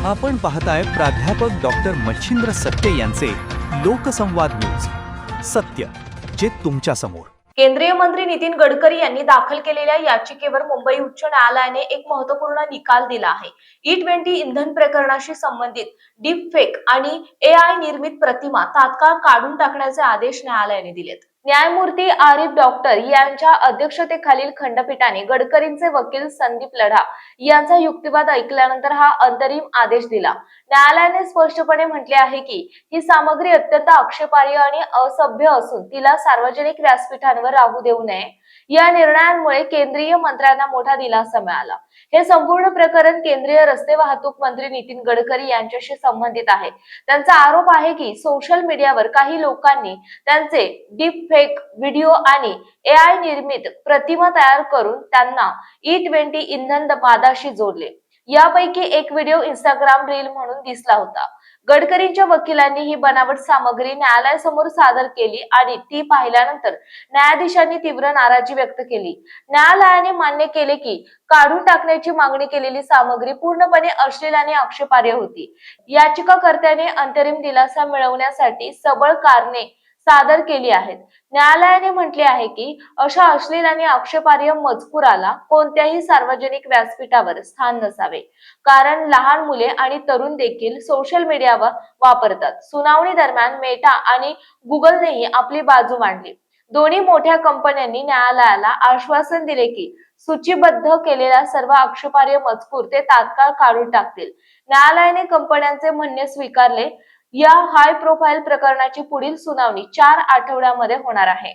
आपण पाहताय प्राध्यापक डॉक्टर मच्छिंद्र सत्य यांचे लोकसंवाद न्यूज. सत्य जे तुमच्या समोर. केंद्रीय मंत्री नितीन गडकरी यांनी दाखल केलेल्या याचिकेवर मुंबई उच्च न्यायालयाने एक महत्त्वपूर्ण निकाल दिला आहे. E20 इंधन प्रकरणाशी संबंधित डीपफेक आणि AI निर्मित प्रतिमा तात्काळ काढून टाकण्याचे आदेश न्यायालयाने दिलेत. न्यायमूर्ती आरिफ डॉक्टर यांच्या अध्यक्षतेखालील खंडपीठाने गडकरींचे वकील संदीप लढा यांचा युक्तिवाद ऐकल्यानंतर हा अंतरिम आदेश दिला. न्यायालयाने स्पष्टपणे म्हटले आहे की ही सामग्री अत्यंत आक्षेपार्ह आणि असभ्य असून तिला सार्वजनिक व्यासपीठांवर राहू देऊ नये. या निर्णयामुळे केंद्रीय मंत्र्यांना मोठा दिलासा मिळाला. हे संपूर्ण प्रकरण केंद्रीय रस्ते वाहतूक मंत्री नितीन गडकरी यांच्याशी संबंधित आहे. त्यांचा आरोप आहे की सोशल मीडियावर काही लोकांनी त्यांचे डीपफेक व्हिडिओ आणि AI निर्मित प्रतिमा तयार करून त्यांना E20 इंधन वादाशी जोडले. यापैकी एक व्हिडिओ इंस्टाग्राम रील म्हणून दिसला होता. गडकरींच्या वकिलांनी ही बनावट सामग्री न्यायालयासमोर सादर केली आणि ती पाहिल्यानंतर न्यायाधीशांनी तीव्र नाराजी व्यक्त केली. न्यायालयाने मान्य केले की काढून टाकण्याची मागणी केलेली सामग्री पूर्णपणे अश्लील आणि आक्षेपार्ह होती. याचिकाकर्त्याने अंतरिम दिलासा मिळवण्यासाठी सबळ कारणे सादर केली आहेत. न्यायालयाने म्हटले आहे की अशा अश्लील आणि आक्षेपार्ह मजकुराला कोणत्याही सार्वजनिक व्यासपीठावर स्थान नसावे, कारण लहान मुले आणि तरुण देखील सोशल मीडियावर वापरतात. सुनावणी दरम्यान मेटा आणि गुगलनेही आपली बाजू मांडली. दोन्ही मोठ्या कंपन्यांनी न्यायालयाला आश्वासन दिले की सूचीबद्ध केलेला सर्व आक्षेपार्ह मजकूर ते तात्काळ काढून टाकतील. न्यायालयाने कंपन्यांचे म्हणणे स्वीकारले. या हाय प्रोफाईल प्रकरणाची पुढील सुनावणी 4 आठवड्यामध्ये होणार आहे.